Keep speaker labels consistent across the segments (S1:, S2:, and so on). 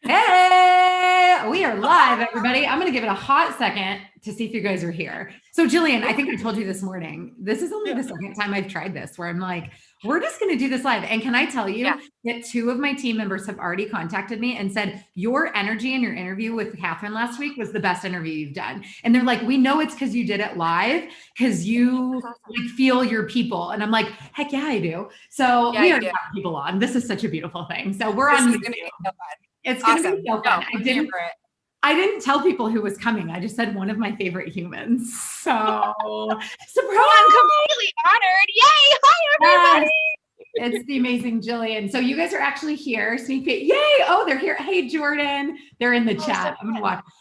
S1: Hey, we are live, everybody. I'm going to give it a hot second to see if you guys are here. So, Jillian, I think I told you this morning, this is only the second time I've tried this where I'm like, we're just going to do this live. And can I tell you that 2 of my team members have already contacted me and said, your energy in your interview with Catherine last week was the best interview you've done. And they're like, we know it's because you did it live, because you like feel your people. And I'm like, heck yeah, I do. So we already have people on. This is such a beautiful thing. So we're on.
S2: This is going to be so fun.
S1: It's going to be so fun. I didn't tell people who was coming. I just said one of my favorite humans. So surprise!
S2: I'm completely honored. Yay! Hi, everybody.
S1: It's the amazing Jillian. So you guys are actually here. Sneak peek. Yay! Oh, they're here. Hey, Jordan. They're in the chat. So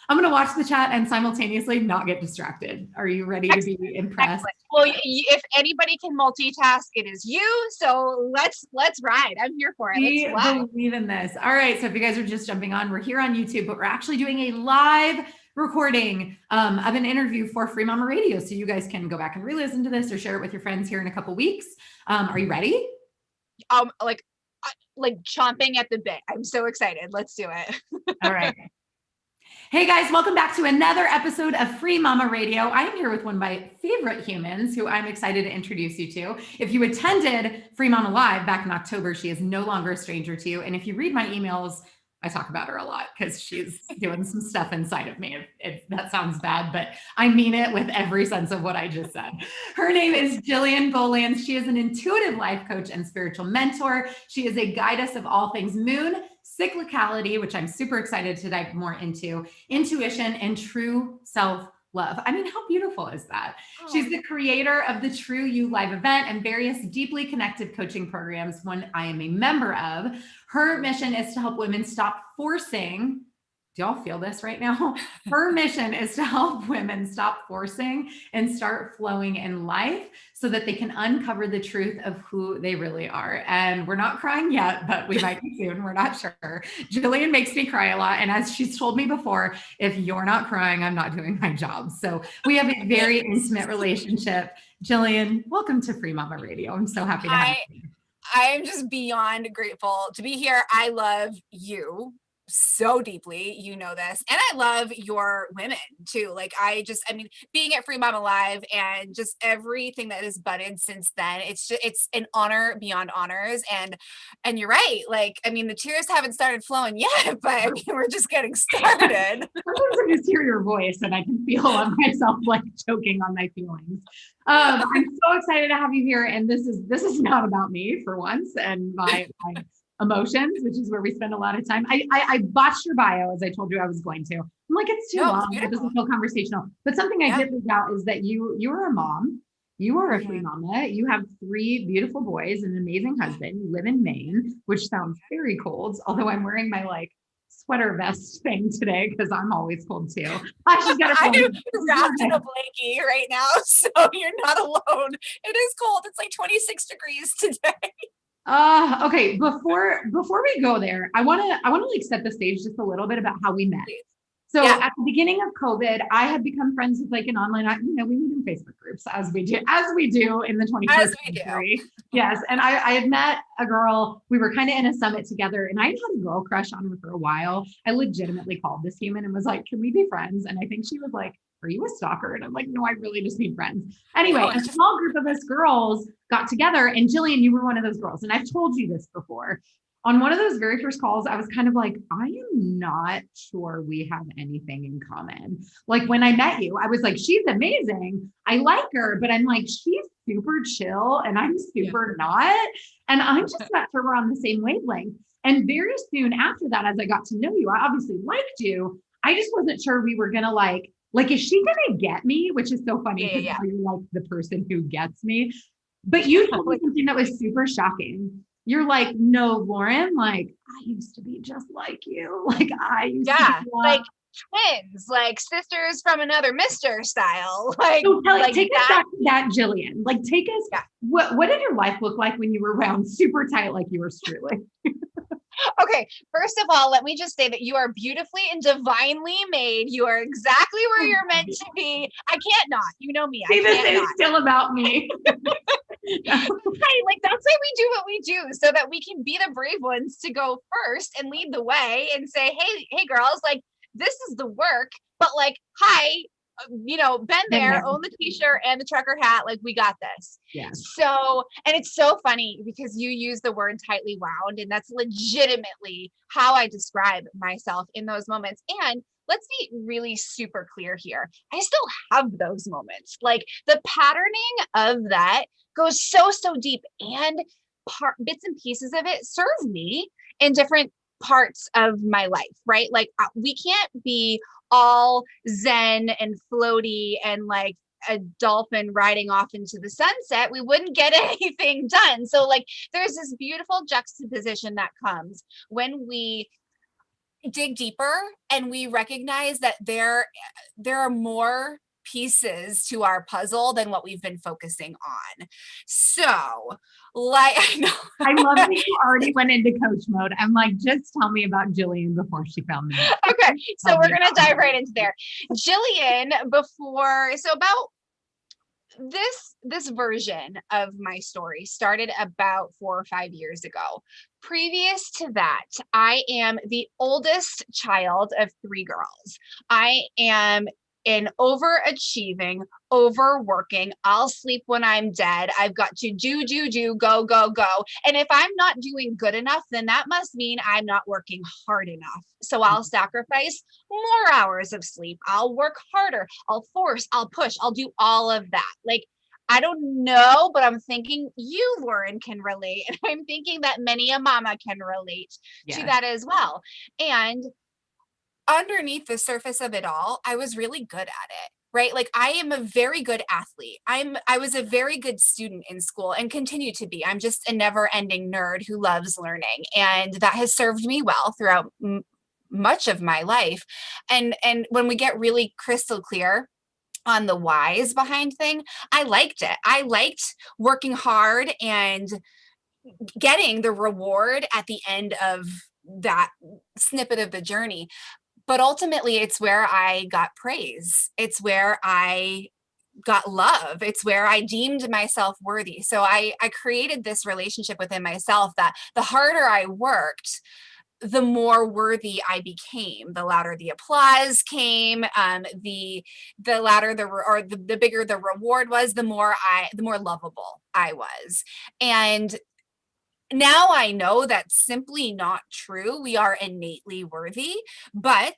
S1: I'm gonna watch the chat and simultaneously not get distracted. Are you ready to be impressed?
S2: Excellent. Well, if anybody can multitask, it is you. So let's ride. I'm here for it.
S1: We believe in this. All right. So if you guys are just jumping on, we're here on YouTube, but we're actually doing a live recording of an interview for Free Mama Radio. So you guys can go back and re-listen to this or share it with your friends here in a couple weeks. Are you ready?
S2: Like chomping at the bit. I'm so excited. Let's do it.
S1: All right. Hey guys, welcome back to another episode of Free Mama Radio. I am here with one of my favorite humans who I'm excited to introduce you to. If you attended Free Mama Live back in October, she is no longer a stranger to you. And if you read my emails, I talk about her a lot because she's doing some stuff inside of me. If that sounds bad, but I mean it with every sense of what I just said. Her name is Jillian Bolanz. She is an intuitive life coach and spiritual mentor. She is a guidance of all things moon, cyclicality, which I'm super excited to dive more into, intuition, and true self-love. I mean, how beautiful is that? Oh. She's the creator of the True You Live event and various deeply connected coaching programs, one I am a member of. Her mission is to help women stop forcing. Do y'all feel this right now? Her mission is to help women stop forcing and start flowing in life so that they can uncover the truth of who they really are. And we're not crying yet, but we might be soon. We're not sure. Jillian makes me cry a lot. And as she's told me before, if you're not crying, I'm not doing my job. So we have a very intimate relationship. Jillian, welcome to Free Mama Radio. I'm so happy to have you.
S2: I am just beyond grateful to be here. I love you so deeply, you know this, and I love your women too. Like I mean, being at Free Mama Live and just everything that has budded since then, it's an honor beyond honors. And you're right. Like, I mean, the tears haven't started flowing yet, but I mean, we're just getting started.
S1: Sometimes I just hear your voice and I can feel myself like choking on my feelings. I'm so excited to have you here. And this is not about me for once and my emotions, which is where we spend a lot of time. I botched your bio as I told you I was going to. I'm like, it's too long. It doesn't feel conversational. But something I did leave out is that you are a mom. You are a free mama. You have 3 beautiful boys and an amazing husband. You live in Maine, which sounds very cold. Although I'm wearing my like sweater vest thing today because I'm always cold too. I just got
S2: I'm wrapped in a blankie right now, so you're not alone. It is cold. It's like 26 degrees today.
S1: Okay. Before we go there, I want to like set the stage just a little bit about how we met. So at the beginning of COVID, I had become friends with like an online, we meet in Facebook groups as we do in the 21st century. Yes. And I had met a girl, we were kind of in a summit together and I had a girl crush on her for a while. I legitimately called this human and was like, can we be friends? And I think she was like, are you a stalker? And I'm like, no, I really just need friends. Anyway, a small group of us girls got together and Jillian, you were one of those girls. And I've told you this before. On one of those very first calls, I was kind of like, I am not sure we have anything in common. Like when I met you, I was like, she's amazing. I like her, but I'm like, she's super chill and I'm super not. And I'm just not sure we're on the same wavelength. And very soon after that, as I got to know you, I obviously liked you. I just wasn't sure we were going to like, is she going to get me? Which is so funny because you're like the person who gets me. But you told me something that was super shocking. You're like, no, Lauren, like I used to be just like you. Like I used to be
S2: like twins, like sisters from another mister style. Like,
S1: so take us back to that, Jillian. Like take us, what did your life look like when you were around super tight like you were Struly?
S2: Okay, first of all, let me just say that you are beautifully and divinely made. You are exactly where you're meant to be. I can't not. You know me.
S1: See, this is still about me.
S2: Right, like that's why we do what we do, so that we can be the brave ones to go first and lead the way and say, hey girls, like this is the work, but like, hi, been
S1: Been
S2: there,
S1: there.
S2: own the t-shirt and the trucker hat, like we got this.
S1: Yeah.
S2: So, and it's so funny because you use the word tightly wound, and that's legitimately how I describe myself in those moments. And let's be really super clear here. I still have those moments. Like the patterning of that goes so deep, and bits and pieces of it serve me in different parts of my life, right? Like we can't be all zen and floaty and like a dolphin riding off into the sunset. We wouldn't get anything done. So like there's this beautiful juxtaposition that comes when we dig deeper and we recognize that there are more pieces to our puzzle than what we've been focusing on. So, like, I know.
S1: I love that you already went into coach mode. I'm like, just tell me about Jillian before she found me.
S2: Okay, so we're gonna dive right into there. Jillian, about this version of my story started about 4 or 5 years ago. Previous to that, I am the oldest child of 3 girls. I am an overachieving, overworking, I'll sleep when I'm dead. I've got to do, go, go, go. And if I'm not doing good enough, then that must mean I'm not working hard enough. So I'll sacrifice more hours of sleep. I'll work harder. I'll force, I'll push, I'll do all of that. Like, I don't know, but I'm thinking you, Lauren, can relate. And I'm thinking that many a mama can relate to that as well. And underneath the surface of it all, I was really good at it, right? Like I am a very good athlete. I was a very good student in school and continue to be. I'm just a never-ending nerd who loves learning, and that has served me well throughout much of my life. And when we get really crystal clear on the whys behind thing, I liked it. I liked working hard and getting the reward at the end of that snippet of the journey. But ultimately, it's where I got praise. It's where I got love. It's where I deemed myself worthy. So I created this relationship within myself that the harder I worked, the more worthy I became. The louder the applause came, the louder the bigger the reward was, the more lovable I was. And now I know that's simply not true. We are innately worthy, but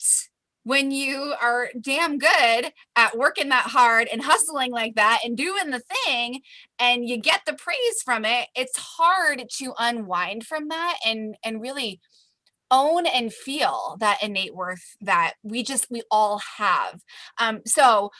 S2: when you are damn good at working that hard and hustling like that and doing the thing and you get the praise from it, it's hard to unwind from that and really own and feel that innate worth that we all have. So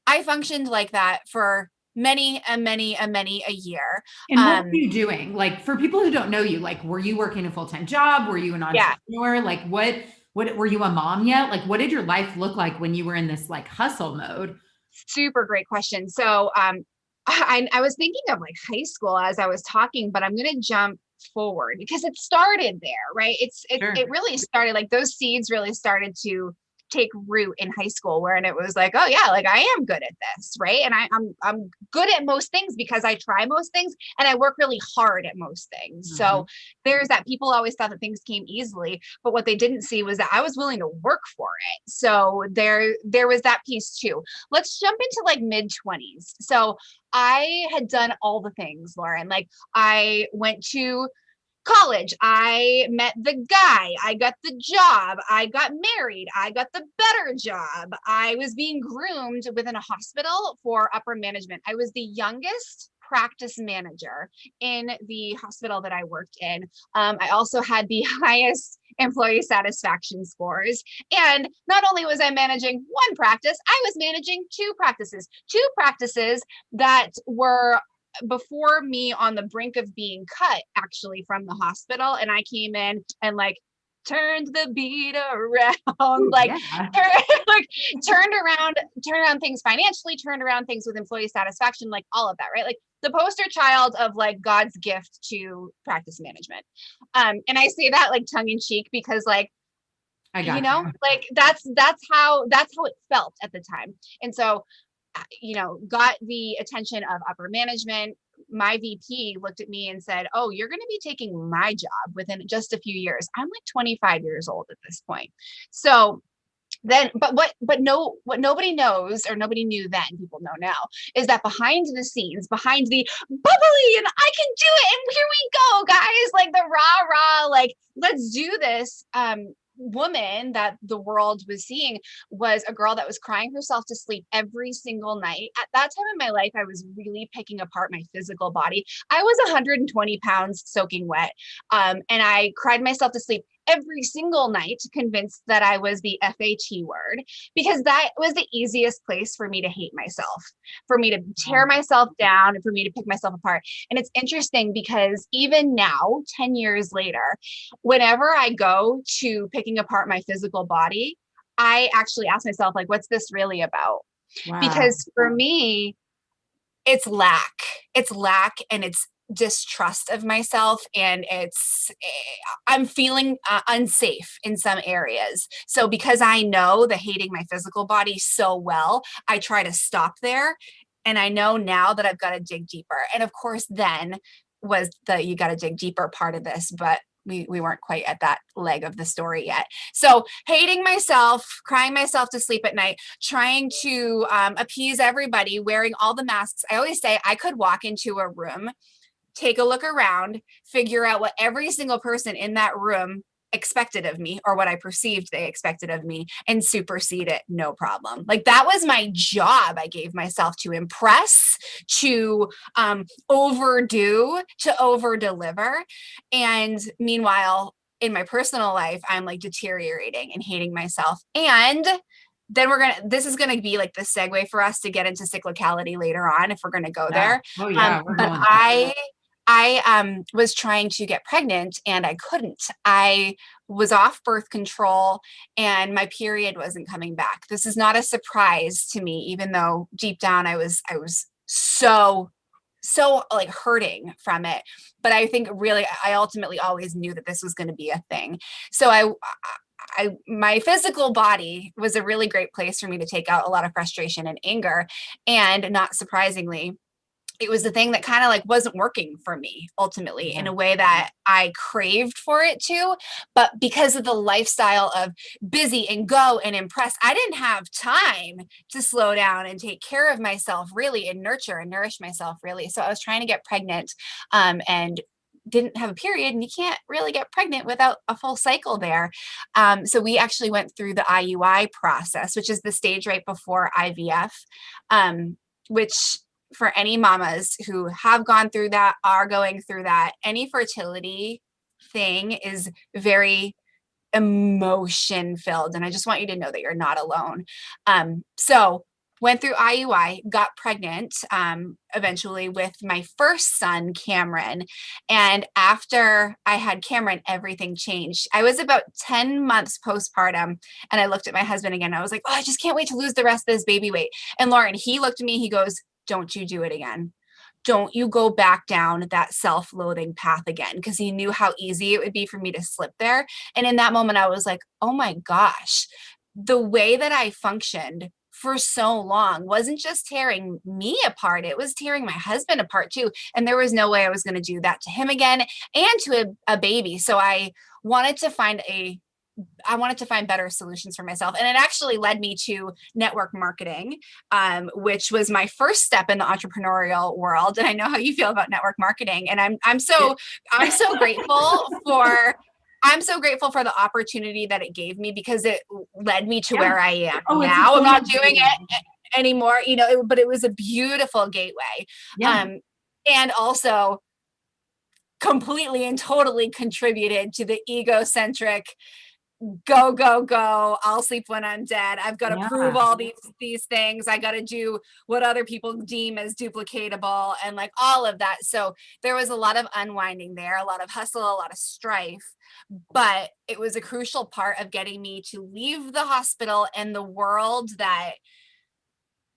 S2: I functioned like that for many a year.
S1: And what were you doing? Like for people who don't know you, like were you working a full-time job? Were you an entrepreneur? Like what were you a mom yet? Like what did your life look like when you were in this like hustle mode?
S2: Super great question. So I was thinking of like high school as I was talking, but I'm gonna jump forward because it started there, right? It really started, like those seeds really started to take root in high school, where and it was like, oh yeah, like I am good at this, right? And I'm good at most things because I try most things and I work really hard at most things. Mm-hmm. So there's that. People always thought that things came easily, but what they didn't see was that I was willing to work for it. So there was that piece too. Let's jump into like mid-20s. So I had done all the things, Lauren. Like I went to college, I met the guy, I got the job, I got married, I got the better job. I was being groomed within a hospital for upper management. I was the youngest practice manager in the hospital that I worked in. I also had the highest employee satisfaction scores. And not only was I managing one practice, I was managing two practices that were before me on the brink of being cut actually from the hospital. And I came in and like turned the beat around, like, turned around things financially, turned around things with employee satisfaction, like all of that, right? Like the poster child of like God's gift to practice management. And I say that like tongue in cheek because like, like that's how it felt at the time. And so got the attention of upper management, my VP looked at me and said, "Oh, you're going to be taking my job within just a few years." I'm like 25 years old at this point. So then, what nobody knows, or nobody knew then, people know now, is that behind the scenes, behind the bubbly and I can do it and here we go, guys, like the rah, like, let's do this, woman that the world was seeing was a girl that was crying herself to sleep every single night. At that time in my life, I was really picking apart my physical body. I was 120 pounds soaking wet. And I cried myself to sleep every single night, convinced that I was the FAT word, because that was the easiest place for me to hate myself, for me to tear myself down, and for me to pick myself apart. And it's interesting because even now, 10 years later, whenever I go to picking apart my physical body, I actually ask myself, like, what's this really about?
S1: Wow.
S2: Because for me, it's lack and it's distrust of myself, and I'm feeling unsafe in some areas. So because I know the hating my physical body so well, I try to stop there. And I know now that I've got to dig deeper. And of course, then was the you got to dig deeper part of this, but we weren't quite at that leg of the story yet. So hating myself, crying myself to sleep at night, trying to appease everybody, wearing all the masks. I always say I could walk into a room, take a look around, figure out what every single person in that room expected of me, or what I perceived they expected of me, and supersede it, no problem. Like, that was my job. I gave myself to impress, to overdo, to over deliver. And meanwhile, in my personal life, I'm like deteriorating and hating myself. And then this is gonna be like the segue for us to get into cyclicality later on, if we're gonna go there.
S1: Oh yeah.
S2: But I was trying to get pregnant and I couldn't. I was off birth control and my period wasn't coming back. This is not a surprise to me, even though deep down I was so like hurting from it. But I think really I ultimately always knew that this was going to be a thing. So my physical body was a really great place for me to take out a lot of frustration and anger. And not surprisingly, it was the thing that kind of like wasn't working for me ultimately in a way that I craved for it to. But because of the lifestyle of busy and go and impress, I didn't have time to slow down and take care of myself really, and nurture and nourish myself really. So I was trying to get pregnant and didn't have a period, and you can't really get pregnant without a full cycle there. So we actually went through the IUI process, which is the stage right before IVF, which for any mamas who have gone through that, are going through that, any fertility thing is very emotion filled. And I just want you to know that you're not alone. So went through IUI, got pregnant, eventually with my first son, Cameron. And after I had Cameron, everything changed. I was about 10 months postpartum, and I looked at my husband again. I was like, oh, I just can't wait to lose the rest of this baby weight. And Lauren, he looked at me, he goes, don't you do it again. Don't you go back down that self-loathing path again, because he knew how easy it would be for me to slip there. And in that moment, I was like, oh my gosh, the way that I functioned for so long wasn't just tearing me apart, it was tearing my husband apart too. And there was no way I was going to do that to him again and to a baby. So I wanted to find better solutions for myself. And it actually led me to network marketing, which was my first step in the entrepreneurial world. And I know how you feel about network marketing. And I'm so grateful for the opportunity that it gave me, because it led me to where I am now. I'm not doing it anymore, but it was a beautiful gateway. And also completely and totally contributed to the egocentric go, I'll sleep when I'm dead, I've got to prove all these things, I got to do what other people deem as duplicatable, and like all of that. So there was a lot of unwinding there, a lot of hustle, a lot of strife, but it was a crucial part of getting me to leave the hospital and the world that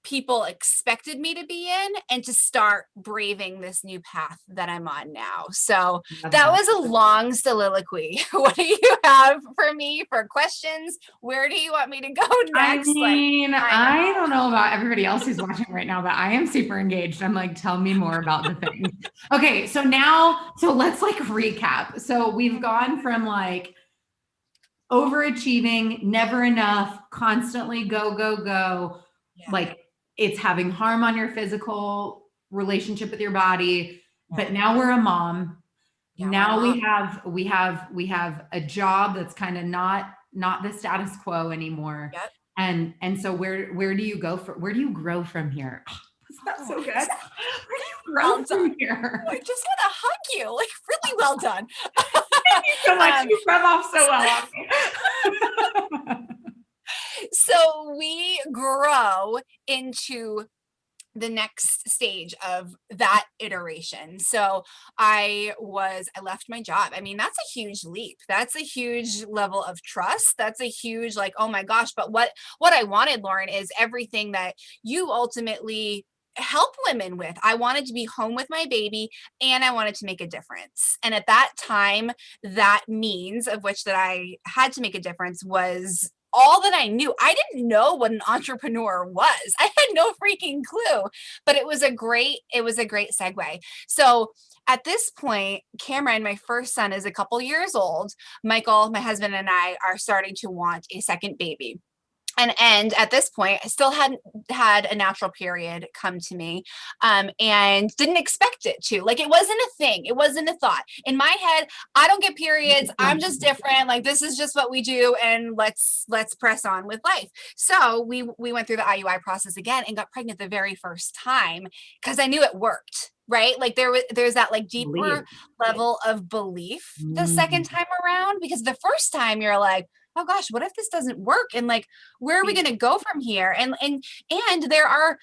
S2: people expected me to be in, and to start braving this new path that I'm on now. So that was a long soliloquy. What do you have for me for questions? Where do you want me to go next?
S1: I mean, I don't know about everybody else who's watching right now, but I am super engaged. I'm like, tell me more about the things. Okay, so let's like recap. So we've gone from like overachieving, never enough, constantly go, go, go. Yeah. Like it's having harm on your physical relationship with your body. Yeah. But now we're a mom. Yeah, now we have a job that's kind of not the status quo anymore. Yep. And so where do you grow from here? That's so good. Where do you grow from here?
S2: I just want to hug you. Like, really well done.
S1: Thank you so much. You rub off so well on me.
S2: So we grow into the next stage of that iteration. So I left my job. I mean, that's a huge leap. That's a huge level of trust. That's a huge, like, oh my gosh. But what I wanted, Lauren, is everything that you ultimately help women with. I wanted to be home with my baby, and I wanted to make a difference. And at that time, that means of which that I had to make a difference was all that I knew. I didn't know what an entrepreneur was. I had no freaking clue, but it was a great segue. So at this point, Cameron, my first son, is a couple years old. Michael, my husband, and I are starting to want a second baby. And at this point, I still hadn't had a natural period come to me, and didn't expect it to. Like, it wasn't a thing. It wasn't a thought. In my head, I don't get periods. I'm just different. Like, this is just what we do, and let's press on with life. So we went through the IUI process again and got pregnant the very first time because I knew it worked. Right? Like there's that like deeper level of belief the second time around, because the first time you're like, oh gosh, what if this doesn't work? And like, where are we going to go from here? And there are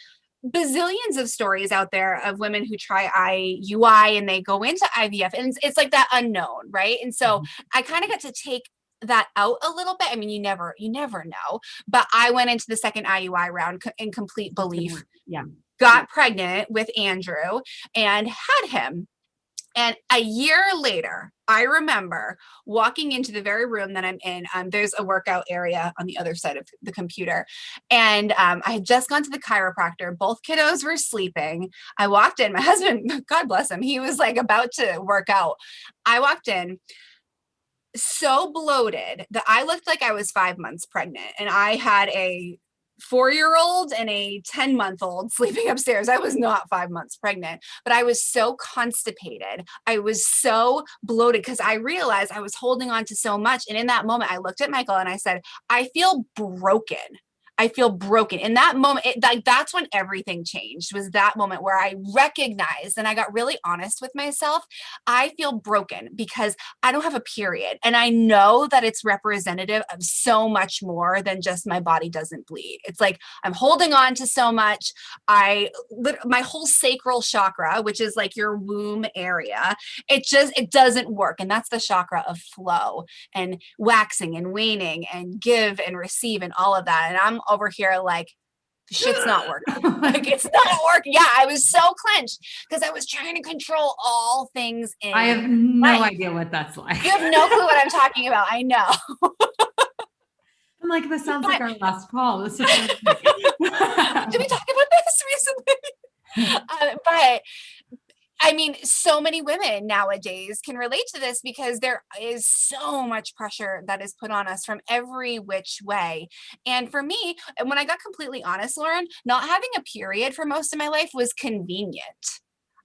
S2: bazillions of stories out there of women who try IUI and they go into IVF, and it's like that unknown, right? And so I kind of got to take that out a little bit. I mean, you never know, but I went into the second IUI round in complete belief.
S1: Yeah.
S2: Got pregnant with Andrew and had him. And a year later, I remember walking into the very room that I'm in. There's a workout area on the other side of the computer. And I had just gone to the chiropractor. Both kiddos were sleeping. I walked in. My husband, God bless him, he was like about to work out. I walked in so bloated that I looked like I was 5 months pregnant. And I had a 4-year-old and a 10-month-old sleeping upstairs. I was not 5 months pregnant, but I was so constipated. I was so bloated because I realized I was holding on to so much. And in that moment, I looked at Michael and I said, I feel broken. I feel broken. In that moment, that's when everything changed, was that moment where I recognized and I got really honest with myself. I feel broken because I don't have a period. And I know that it's representative of so much more than just my body doesn't bleed. It's like I'm holding on to so much. My whole sacral chakra, which is like your womb area, it doesn't work. And that's the chakra of flow and waxing and waning and give and receive and all of that. And I'm over here like, shit's not working. Like, it's not working. Yeah, I was so clenched because I was trying to control all things in
S1: I have no idea what that's like.
S2: You have no clue what I'm talking about. I know.
S1: I'm like, this sounds like our last call. Did we
S2: talk about this recently? But I mean, so many women nowadays can relate to this because there is so much pressure that is put on us from every which way. And for me, when I got completely honest, Lauren, not having a period for most of my life was convenient.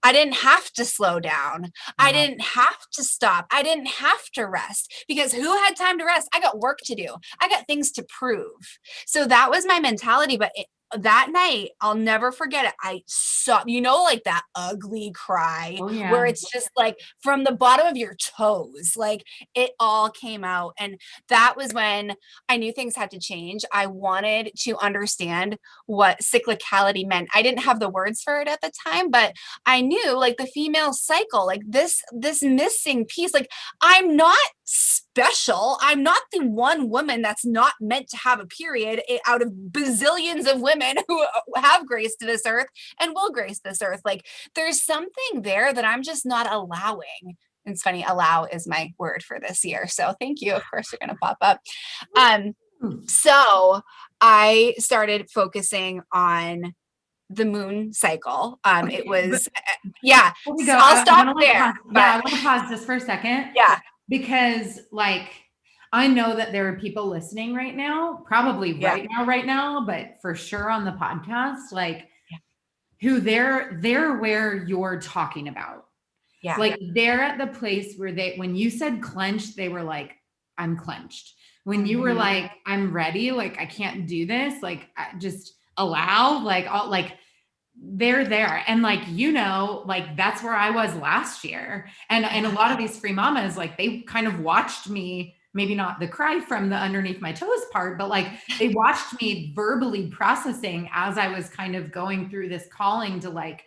S2: I didn't have to slow down. I didn't have to stop. I didn't have to rest, because who had time to rest? I got work to do. I got things to prove. So that was my mentality. But that night, I'll never forget it. I saw, like that ugly cry where it's just like from the bottom of your toes, like it all came out. And that was when I knew things had to change. I wanted to understand what cyclicality meant. I didn't have the words for it at the time, but I knew like the female cycle, like this missing piece, like I'm not special. I'm not the one woman that's not meant to have a period out of bazillions of women women who have graced this earth and will grace this earth. Like there's something there that I'm just not allowing. And it's funny, allow is my word for this year. So thank you. Of course, you're going to pop up. So I started focusing on the moon cycle.
S1: Okay,
S2: It was, yeah.
S1: Here we
S2: So
S1: go.
S2: I'll
S1: I
S2: stop
S1: wanna
S2: there.
S1: pause. Yeah, I want to pause just for a second.
S2: Yeah.
S1: Because like, I know that there are people listening right now, probably right now, but for sure on the podcast, like who they're where you're talking about.
S2: Yeah.
S1: Like they're at the place where when you said clenched, they were like, I'm clenched. When you were like, I'm ready, like I can't do this, like I just allow, like all like they're there. And like, like that's where I was last year. And a lot of these free mamas, like they kind of watched me, maybe not the cry from the underneath my toes part, but like they watched me verbally processing as I was kind of going through this calling to like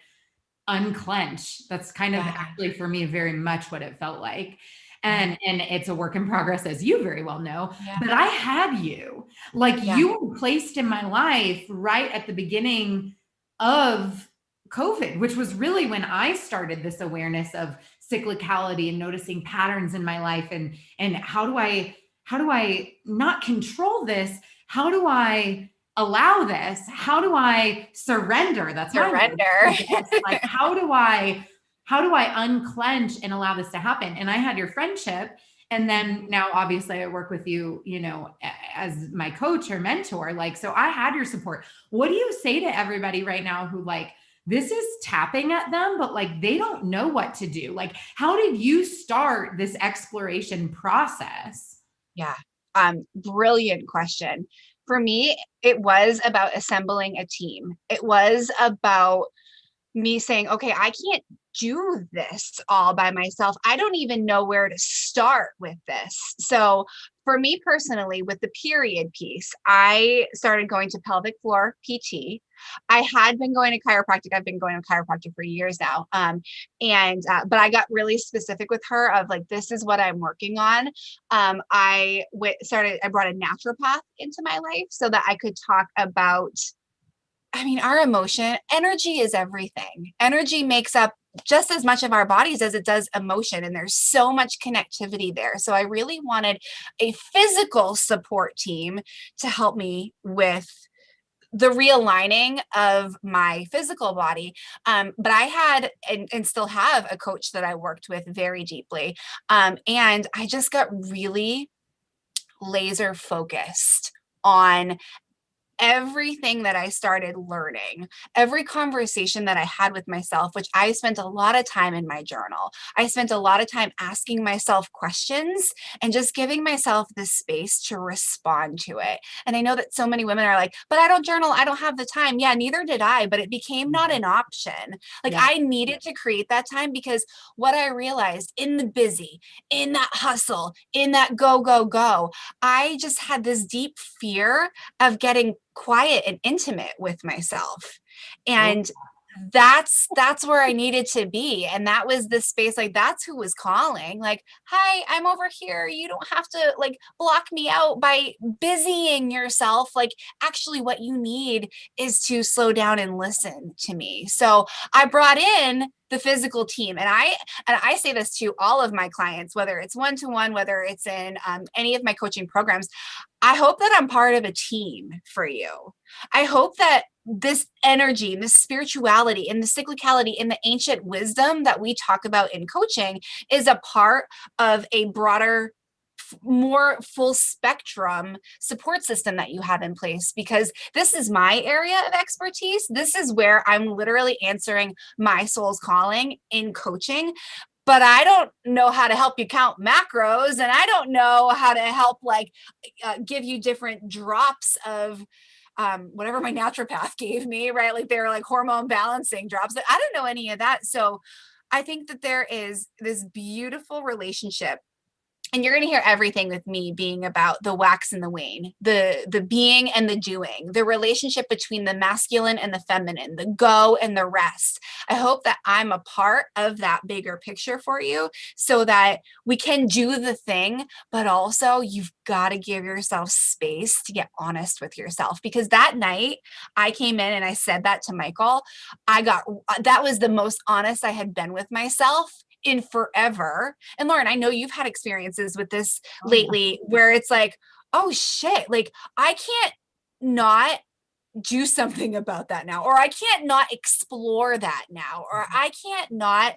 S1: unclench. That's kind of actually for me very much what it felt like. And it's a work in progress, as you very well know. But I had you, like you were placed in my life right at the beginning of COVID, which was really when I started this awareness of cyclicality and noticing patterns in my life, and how do I not control this? How do I allow this? How do I surrender? That's
S2: surrender.
S1: Like how do I unclench and allow this to happen? And I had your friendship, and then now obviously I work with you, as my coach or mentor. Like, so I had your support. What do you say to everybody right now who like this is tapping at them, but like they don't know what to do? Like, how did you start this exploration process?
S2: Yeah. Brilliant question. For me, it was about assembling a team. It was about me saying, okay, I can't do this all by myself. I don't even know where to start with this. So for me personally, with the period piece, I started going to pelvic floor PT. I had been going to chiropractic. I've been going to chiropractic for years now. But I got really specific with her of like, this is what I'm working on. I brought a naturopath into my life so that I could talk about, our emotion, energy is everything. Energy makes up just as much of our bodies as it does emotion. And there's so much connectivity there. So I really wanted a physical support team to help me with the realigning of my physical body. But I had and still have a coach that I worked with very deeply. And I just got really laser focused on everything that I started learning, every conversation that I had with myself, which I spent a lot of time in my journal. I spent a lot of time asking myself questions and just giving myself the space to respond to it. And I know that so many women are like, but I don't journal. I don't have the time. Yeah, neither did I, but it became not an option. Like I needed to create that time because what I realized in the busy, in that hustle, in that go, go, go, I just had this deep fear of getting quiet and intimate with myself. And that's where I needed to be. And that was the space, like that's who was calling, like, hi, I'm over here. You don't have to like block me out by busying yourself. Like actually what you need is to slow down and listen to me. So I brought in the physical team. And I say this to all of my clients, whether it's one-to-one, whether it's in any of my coaching programs. I hope that I'm part of a team for you. I hope that this energy, this spirituality, and the cyclicality and the ancient wisdom that we talk about in coaching is a part of a broader, more full spectrum support system that you have in place, because this is my area of expertise. This is where I'm literally answering my soul's calling in coaching. But I don't know how to help you count macros, and I don't know how to help give you different drops of whatever my naturopath gave me, right? Like they're like hormone balancing drops. I don't know any of that. So I think that there is this beautiful relationship and you're going to hear everything with me being about the wax and the wane, the being and the doing, the relationship between the masculine and the feminine, the go and the rest. I hope that I'm a part of that bigger picture for you so that we can do the thing, but also you've got to give yourself space to get honest with yourself. Because that night I came in and I said that to Michael, that was the most honest I had been with myself in forever. And Lauren, I know you've had experiences with this lately where it's like, oh shit, like I can't not do something about that now, or I can't not explore that now, or I can't not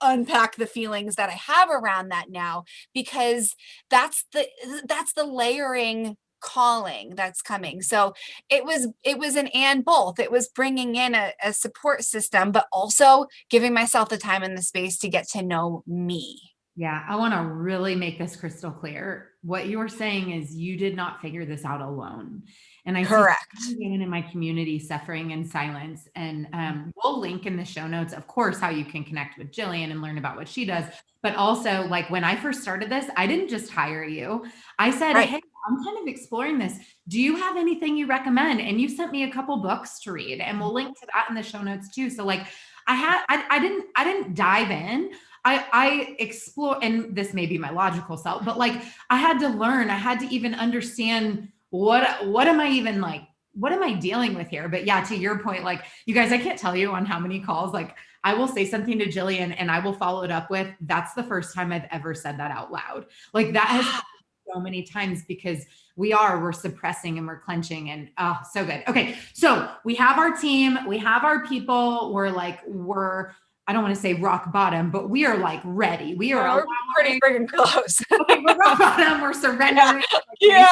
S2: unpack the feelings that I have around that now, because that's the layering calling that's coming. So it was an and both. It was bringing in a support system, but also giving myself the time and the space to get to know me.
S1: Yeah, I want to really make this crystal clear. What you're saying is you did not figure this out alone. And I
S2: Correct.
S1: see women in my community suffering in silence. And we'll link in the show notes, of course, how you can connect with Jillian and learn about what she does. But also, like when I first started this, I didn't just hire you. I said,
S2: Right.
S1: hey, I'm kind of exploring this. Do you have anything you recommend? And you sent me a couple books to read, and we'll link to that in the show notes too. So like I didn't dive in. I explore, and this may be my logical self, but like I had to learn, I had to even understand what am I even like, what am I dealing with here? But yeah, to your point, like you guys, I can't tell you on how many calls, like I will say something to Jillian and I will follow it up with, that's the first time I've ever said that out loud. Like that has happened so many times because we're suppressing and we're clenching and so good. Okay. So we have our team, we have our people, we're I don't want to say rock bottom, but we are like ready. We are
S2: pretty freaking close.
S1: Okay, we're rock bottom. We're surrendering.
S2: Yeah.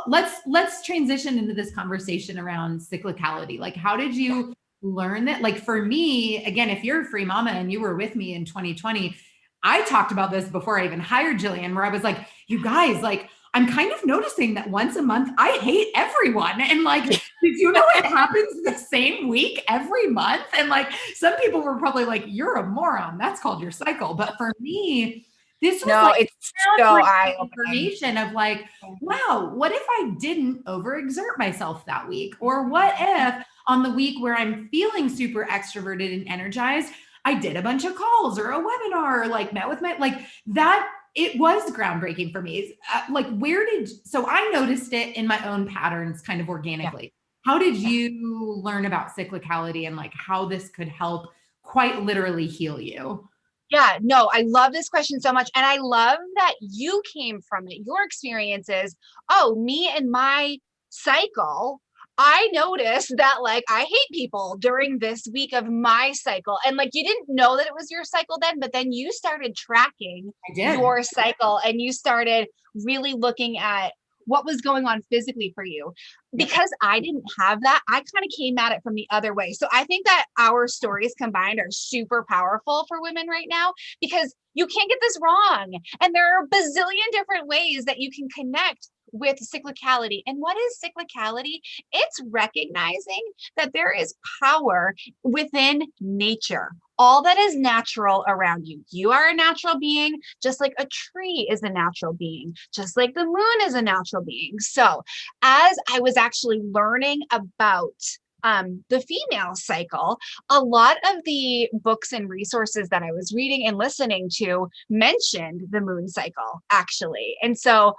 S1: Let's transition into this conversation around cyclicality. Like, how did you learn that? Like for me, again, if you're a free mama and you were with me in 2020, I talked about this before I even hired Jillian, where I was like, you guys, like, I'm kind of noticing that once a month I hate everyone. And like, did you know it happens the same week every month? And like, some people were probably like, you're a moron. That's called your cycle. But for me, this was
S2: it's so
S1: information of like, wow, what if I didn't overexert myself that week? Or what if on the week where I'm feeling super extroverted and energized, I did a bunch of calls or a webinar or like met with that. It was groundbreaking for me. So I noticed it in my own patterns kind of organically. Yeah. How did you learn about cyclicality and like how this could help quite literally heal you?
S2: Yeah, no, I love this question so much. And I love that you came from it. Your experiences, me and my cycle, I noticed that like I hate people during this week of my cycle. And like you didn't know that it was your cycle then, but then you started tracking your cycle and you started really looking at what was going on physically for you. Because I didn't have that, I kind of came at it from the other way. So I think that our stories combined are super powerful for women right now, because you can't get this wrong. And there are a bazillion different ways that you can connect with cyclicality. And what is cyclicality? It's recognizing that there is power within nature. All that is natural around you. You are a natural being, just like a tree is a natural being, just like the moon is a natural being. So as I was actually learning about the female cycle, a lot of the books and resources that I was reading and listening to mentioned the moon cycle, actually. And so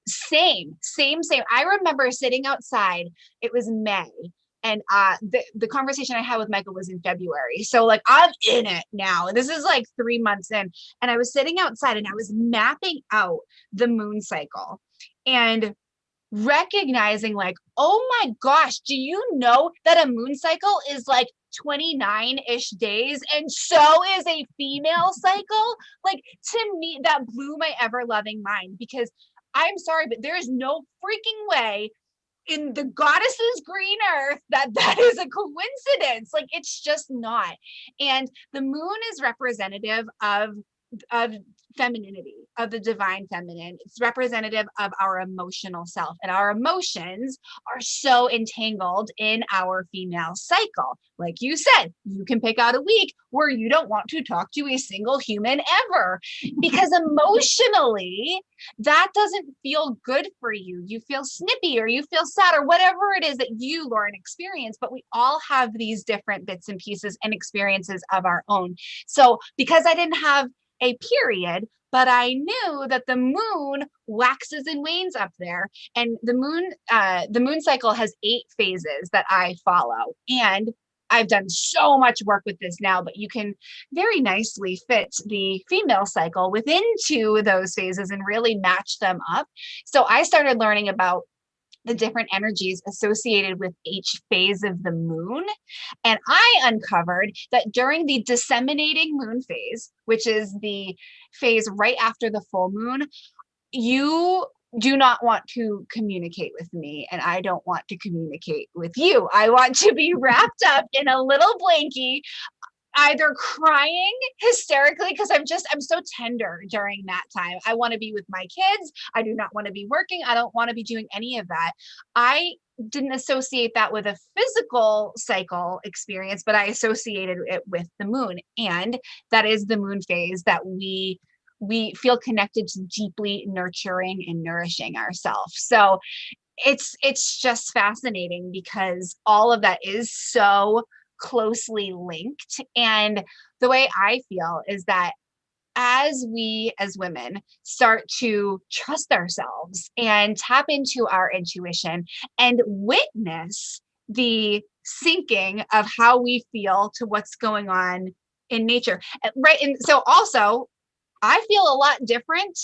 S2: same. I remember sitting outside, it was May. And the conversation I had with Michael was in February. So like I'm in it now. This is like 3 months in. And I was sitting outside and I was mapping out the moon cycle and recognizing like, oh my gosh, do you know that a moon cycle is like 29-ish days? And so is a female cycle. Like to me, that blew my ever loving mind, because I'm sorry, but there is no freaking way in the goddess's green earth that is a coincidence. Like it's just not. And the moon is representative of of femininity, of the divine feminine. It's representative of our emotional self. And our emotions are so entangled in our female cycle. Like you said, you can pick out a week where you don't want to talk to a single human ever, because emotionally, that doesn't feel good for you. You feel snippy, or you feel sad, or whatever it is that you, Lauren, experience. But we all have these different bits and pieces and experiences of our own. So because I didn't have a period, but I knew that the moon waxes and wanes up there, and the moon cycle has 8 phases that I follow. And I've done so much work with this now, but you can very nicely fit the female cycle within 2 of those phases and really match them up. So I started learning about the different energies associated with each phase of the moon. And I uncovered that during the disseminating moon phase, which is the phase right after the full moon, you do not want to communicate with me, and I don't want to communicate with you. I want to be wrapped up in a little blankie, either crying hysterically, because I'm so tender during that time. I want to be with my kids. I do not want to be working. I don't want to be doing any of that. I didn't associate that with a physical cycle experience, but I associated it with the moon. And that is the moon phase that we feel connected to deeply nurturing and nourishing ourselves. So it's just fascinating, because all of that is so closely linked. And the way I feel is that as we as women start to trust ourselves and tap into our intuition and witness the syncing of how we feel to what's going on in nature, right? And so also, I feel a lot different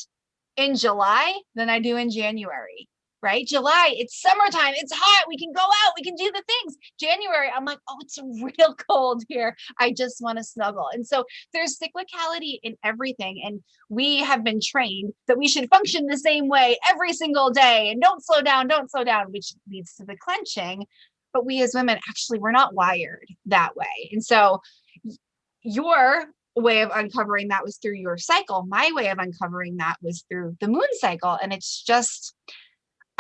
S2: in July than I do in January. Right? July, it's summertime, it's hot, we can go out, we can do the things. January, I'm like, oh, it's real cold here. I just want to snuggle. And so there's cyclicality in everything. And we have been trained that we should function the same way every single day, and don't slow down, which leads to the clenching. But we as women, actually, we're not wired that way. And so your way of uncovering that was through your cycle. My way of uncovering that was through the moon cycle. And it's just,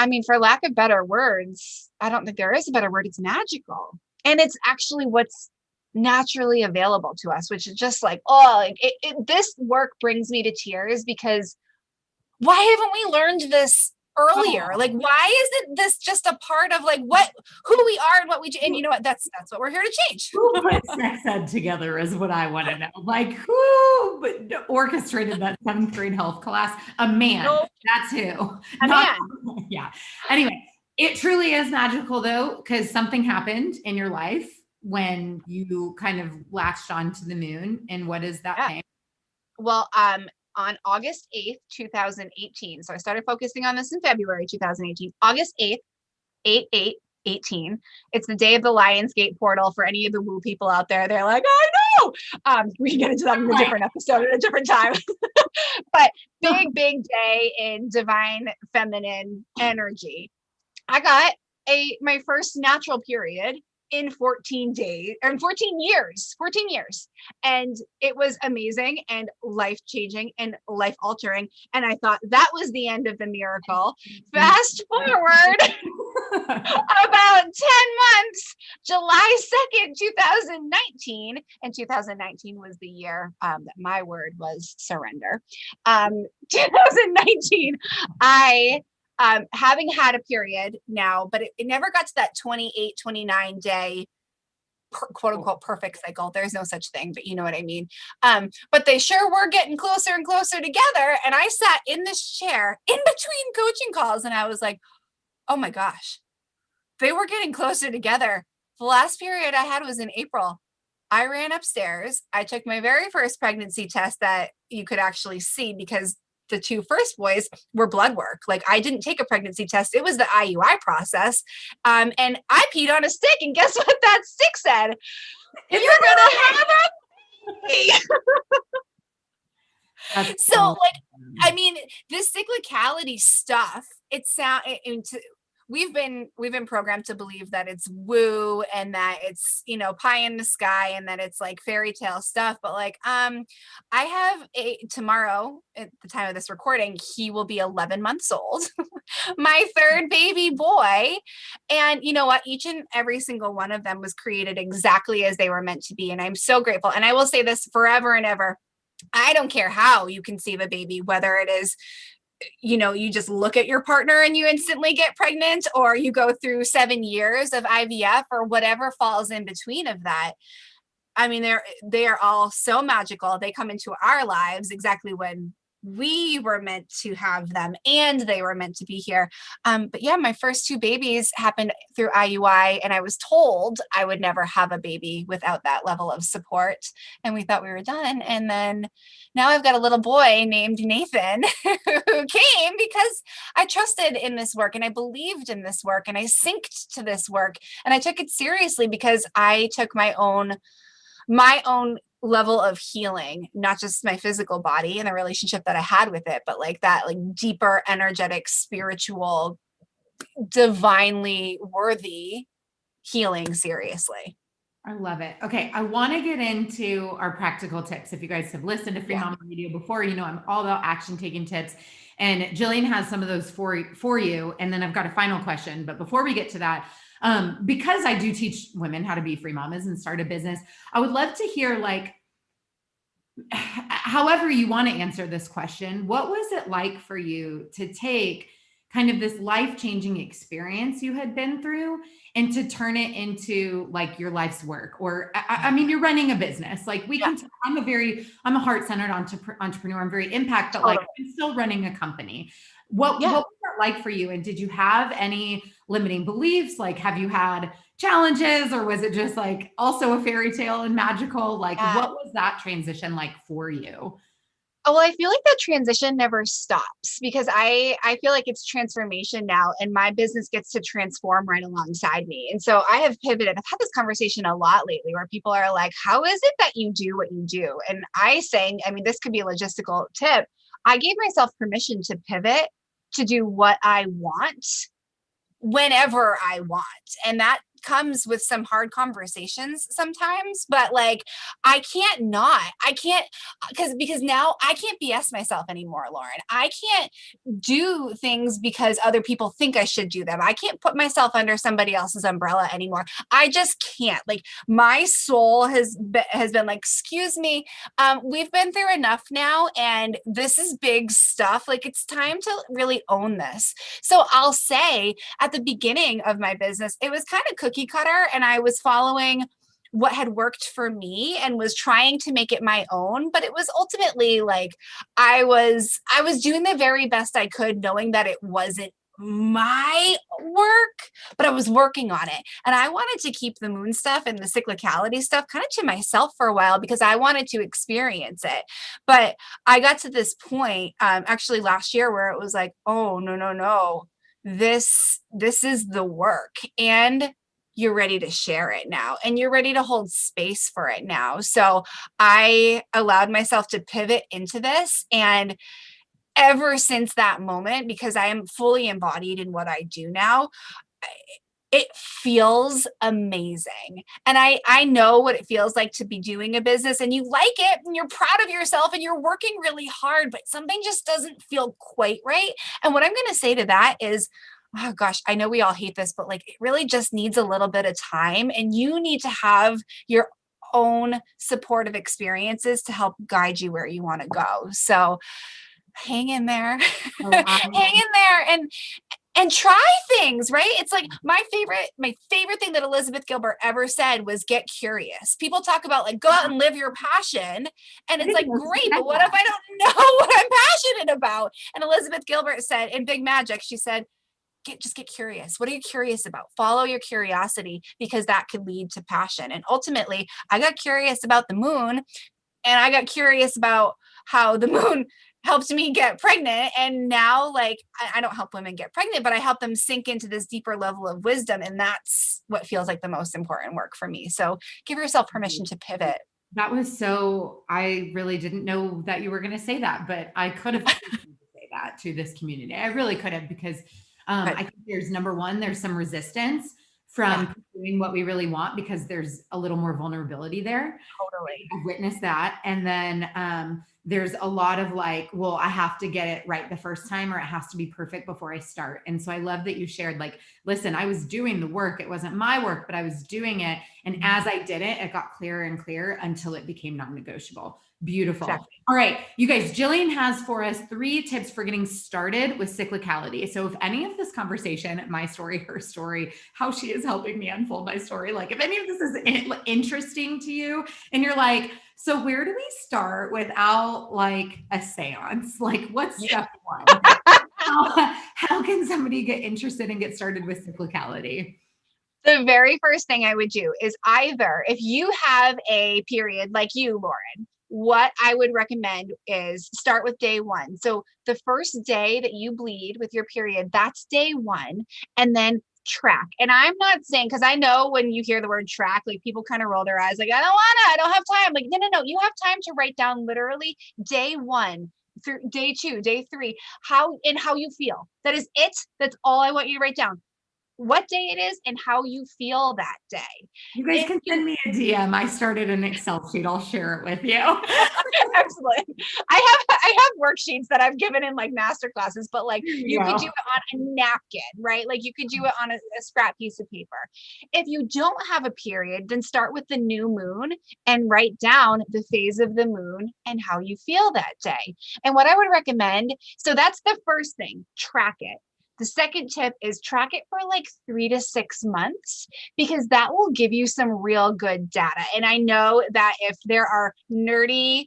S2: I mean, for lack of better words, I don't think there is a better word. It's magical. And it's actually what's naturally available to us, which is just like, oh, this work brings me to tears, because why haven't we learned this earlier? Like, why isn't this just a part of like who we are and what we do? And you know what? That's what we're here to change.
S1: Who put sex ed together is what I want to know. Like, who orchestrated that 7th grade health class? A man. Nope. That's who.
S2: Man.
S1: Yeah. Anyway, it truly is magical though, because something happened in your life when you kind of latched onto the moon. And what is that thing?
S2: Well, on August 8th, 2018. So I started focusing on this in February 2018. August 8th, 8/8/18. It's the day of the Lionsgate portal for any of the woo people out there. They're like, I know. We can get into that in a different episode at a different time. But big day in divine feminine energy. I got my first natural period in 14 days, or 14 years. And it was amazing and life-changing and life-altering. And I thought that was the end of the miracle. Fast forward about 10 months, July 2nd, 2019. And 2019 was the year that my word was surrender. 2019, I having had a period now, but it never got to that 28, 29 day quote unquote perfect cycle. There's no such thing, but you know what I mean? But they sure were getting closer and closer together. And I sat in this chair in between coaching calls, and I was like, oh my gosh, they were getting closer together. The last period I had was in April. I ran upstairs. I took my very first pregnancy test that you could actually see, because the 2 first boys were blood work. Like, I didn't take a pregnancy test. It was the IUI process. And I peed on a stick, and guess what that stick said? You're going to have a baby. So like, I mean, this cyclicality stuff, we've been programmed to believe that it's woo and that it's, you know, pie in the sky and that it's like fairy tale stuff. But like, I have tomorrow at the time of this recording, he will be 11 months old, my third baby boy. And you know what? Each and every single one of them was created exactly as they were meant to be. And I'm so grateful. And I will say this forever and ever. I don't care how you conceive a baby, whether it is, you know, you just look at your partner and you instantly get pregnant, or you go through 7 years of IVF or whatever falls in between of that. I mean, they are all so magical. They come into our lives exactly when we were meant to have them and they were meant to be here. But yeah, my first 2 babies happened through IUI, and I was told I would never have a baby without that level of support. And we thought we were done. And then now I've got a little boy named Nathan who came because I trusted in this work and I believed in this work and I synced to this work and I took it seriously because I took my own level of healing, not just my physical body and the relationship that I had with it, but like that, like deeper, energetic, spiritual, divinely worthy healing seriously.
S1: I love it. Okay, I want to get into our practical tips. If you guys have listened to Free Mama Radio before, you know I'm all about action taking tips. And Jillian has some of those for you. And then I've got a final question. But before we get to that, because I do teach women how to be free mamas and start a business, I would love to hear, like, however you want to answer this question, what was it like for you to take kind of this life-changing experience you had been through and to turn it into like your life's work? Or I mean, you're running a business. Like we can, I'm a heart-centered entrepreneur. I'm very impact, but like I'm still running a company. What was that like for you? And did you have any limiting beliefs? Like, have you had challenges, or was it just like also a fairy tale and magical? Like, what was that transition like for you?
S2: Oh, well, I feel like that transition never stops because I feel like it's transformation now, and my business gets to transform right alongside me. And so I have pivoted. I've had this conversation a lot lately where people are like, how is it that you do what you do? And I saying, I mean, this could be a logistical tip. I gave myself permission to pivot to do what I want whenever I want. And that comes with some hard conversations sometimes, but like I can't because now I can't BS myself anymore, Lauren. I can't do things because other people think I should do them. I can't put myself under somebody else's umbrella anymore. I just can't. Like my soul has been like, excuse me, we've been through enough now, and this is big stuff. Like it's time to really own this. So I'll say at the beginning of my business, it was kind of cookie cutter, and I was following what had worked for me and was trying to make it my own. But it was ultimately like I was doing the very best I could, knowing that it wasn't my work, but I was working on it. And I wanted to keep the moon stuff and the cyclicality stuff kind of to myself for a while because I wanted to experience it. But I got to this point actually last year where it was like, oh, no. This is the work, and you're ready to share it now, and you're ready to hold space for it now. So I allowed myself to pivot into this, and ever since that moment, because I am fully embodied in what I do now, it feels amazing. And I know what it feels like to be doing a business and you like it and you're proud of yourself and you're working really hard, but something just doesn't feel quite right. And what I'm going to say to that is, oh gosh, I know we all hate this, but like it really just needs a little bit of time, and you need to have your own supportive experiences to help guide you where you want to go. So hang in there, hang in there, and try things, right? It's like my favorite thing that Elizabeth Gilbert ever said was get curious. People talk about like go out and live your passion, and it's like great, but what if I don't know what I'm passionate about? And Elizabeth Gilbert said in Big Magic, she said, just get curious. What are you curious about? Follow your curiosity, because that could lead to passion. And ultimately, I got curious about the moon, and I got curious about how the moon helped me get pregnant. And now, like, I don't help women get pregnant, but I help them sink into this deeper level of wisdom. And that's what feels like the most important work for me. So give yourself permission to pivot.
S1: That was I really didn't know that you were going to say that, but I could have say that to this community. I really could have, because I think there's number one, there's some resistance from doing what we really want because there's a little more vulnerability there.
S2: Totally.
S1: I've witnessed that. And then there's a lot of like, well, I have to get it right the first time, or it has to be perfect before I start. And so I love that you shared, like, listen, I was doing the work. It wasn't my work, but I was doing it. And as I did it, it got clearer and clearer until it became non-negotiable. Beautiful.
S2: Exactly.
S1: All right, you guys, Jillian has for us 3 tips for getting started with cyclicality. So if any of this conversation, my story, her story, how she is helping me unfold my story, like if any of this is interesting to you and you're like, so where do we start without like a seance? Like what's step one? How can somebody get interested and get started with cyclicality?
S2: The very first thing I would do is either if you have a period like you, Lauren, what I would recommend is start with day 1. So the first day that you bleed with your period, that's day 1, and then track. And I'm not saying, because I know when you hear the word track, like people kind of roll their eyes like, I don't have time. Like, no, you have time to write down literally day 1 through day 2, day 3, how you feel. That is it. That's all I want you to write down. What day it is and how you feel that day.
S1: You guys can send me a DM. I started an Excel sheet. I'll share it with you.
S2: Excellent. I have worksheets that I've given in like master classes, but like you could do it on a napkin, right? Like you could do it on a scrap piece of paper. If you don't have a period, then start with the new moon and write down the phase of the moon and how you feel that day. And what I would recommend, so that's the first thing, track it. The second tip is track it for like 3 to 6 months, because that will give you some real good data. And I know that if there are nerdy,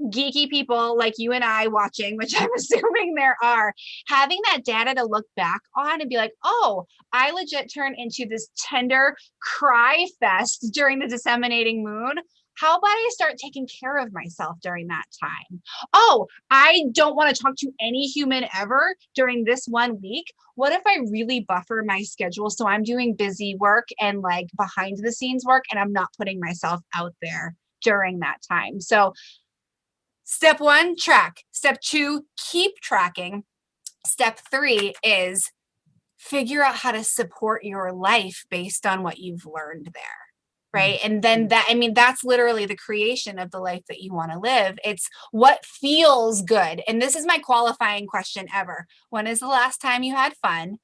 S2: geeky people like you and I watching, which I'm assuming there are, having that data to look back on and be like, oh, I legit turned into this tender cry fest during the disseminating moon. How about I start taking care of myself during that time? Oh, I don't want to talk to any human ever during this 1 week. What if I really buffer my schedule so I'm doing busy work and like behind the scenes work, and I'm not putting myself out there during that time? So step 1, track. Step 2, keep tracking. Step 3 is figure out how to support your life based on what you've learned there. Right. And then that's literally the creation of the life that you want to live. It's what feels good. And this is my qualifying question ever. When is the last time you had fun,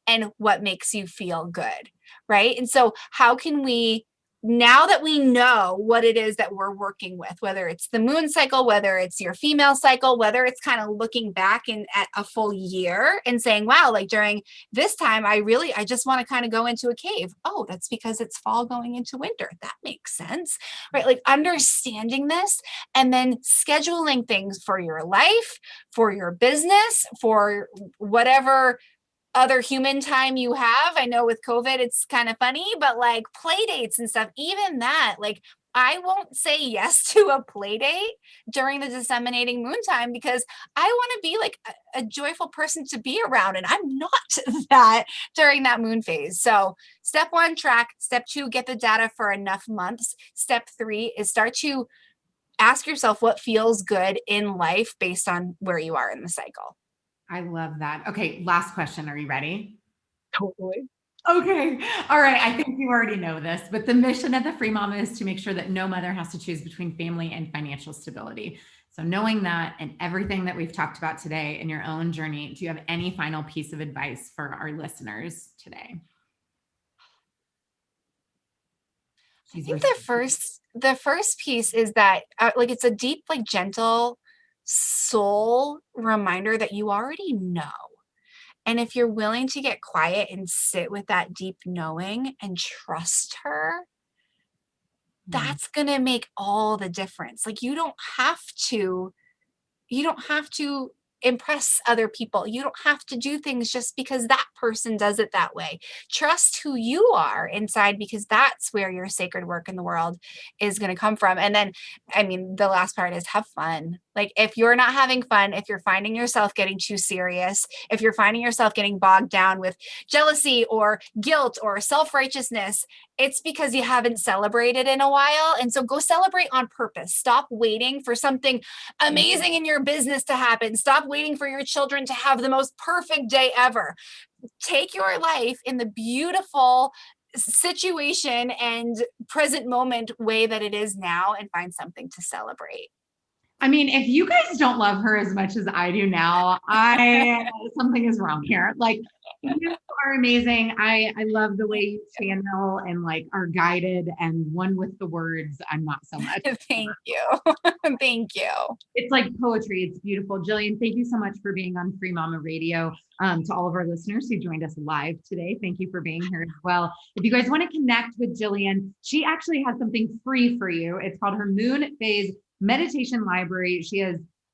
S2: and what makes you feel good? Right. And so how can we, now that we know what it is that we're working with, whether it's the moon cycle, whether it's your female cycle, whether it's kind of looking back at a full year and saying, wow, like during this time, I just want to kind of go into a cave. Oh, that's because it's fall going into winter. That makes sense, right? Like understanding this and then scheduling things for your life, for your business, for whatever other human time you have. I know with COVID, it's kind of funny, but like play dates and stuff, even that, like I won't say yes to a play date during the disseminating moon time because I want to be like a joyful person to be around. And I'm not that during that moon phase. So step 1, track. Step 2, get the data for enough months. Step 3 is start to ask yourself what feels good in life based on where you are in the cycle.
S1: I love that. Okay, last question. Are you ready?
S2: Totally.
S1: Okay. All right. I think you already know this, but the mission of the Free Mama is to make sure that no mother has to choose between family and financial stability. So knowing that and everything that we've talked about today in your own journey, do you have any final piece of advice for our listeners today?
S2: I think the first piece is that like it's a deep, like gentle soul reminder that you already know. And if you're willing to get quiet and sit with that deep knowing and trust her, that's going to make all the difference. Like you don't have to impress other people. You don't have to do things just because that person does it that way. Trust who you are inside, because that's where your sacred work in the world is going to come from. And then, the last part is have fun. Like if you're not having fun, if you're finding yourself getting too serious, if you're finding yourself getting bogged down with jealousy or guilt or self-righteousness, it's because you haven't celebrated in a while. And so go celebrate on purpose. Stop waiting for something amazing in your business to happen. Stop have waiting for your children to have the most perfect day ever. Take your life in the beautiful situation and present moment way that it is now and find something to celebrate.
S1: I mean, if you guys don't love her as much as I do now, something is wrong here. Like, you are amazing. I love the way you channel and like are guided, and one with the words, I'm not so much.
S2: Thank you. Thank you.
S1: It's like poetry. It's beautiful. Jillian, thank you so much for being on Free Mama Radio. To all of our listeners who joined us live today, thank you for being here as well. If you guys want to connect with Jillian, she actually has something free for you. It's called her Moon Phase Meditation Library.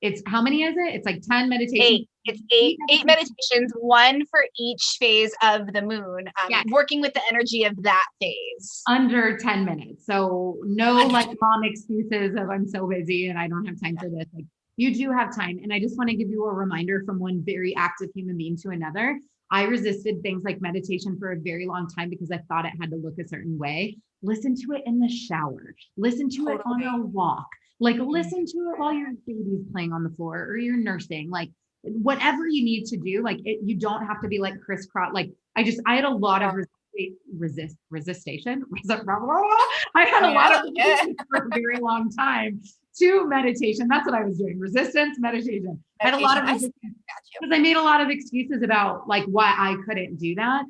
S1: It's how many is it? It's like 10 meditations.
S2: It's eight meditations, one for each phase of the moon,
S1: Yes.
S2: working with the energy of that phase.
S1: Under 10 minutes. So no like mom excuses of I'm so busy and I don't have time for this. Like, you do have time. And I just want to give you a reminder from one very active human being to another. I resisted things like meditation for a very long time because I thought it had to look a certain way. Listen to it in the shower. Listen to it on a walk. Like, listen to it while your baby's playing on the floor or you're nursing. Like, whatever you need to do, like you don't have to be like crisscross. Like, I had a lot of resistation. I had a lot of resistance for a very long time to meditation. That's what I was doing. Resistance, meditation. I had a lot of resistance because I made a lot of excuses about like why I couldn't do that.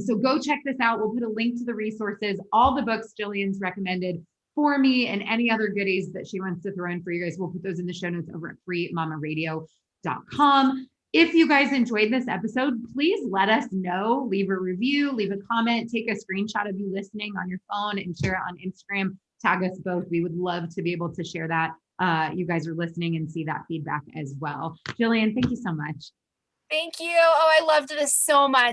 S1: So go check this out. We'll put a link to the resources, all the books Jillian's recommended for me, and any other goodies that she wants to throw in for you guys. We'll put those in the show notes over at freemamaradio.com. If you guys enjoyed this episode, please let us know. Leave a review, leave a comment, take a screenshot of you listening on your phone and share it on Instagram. Tag us both. We would love to be able to share that. You guys are listening and see that feedback as well. Jillian, thank you so much.
S2: Thank you. Oh, I loved this so much.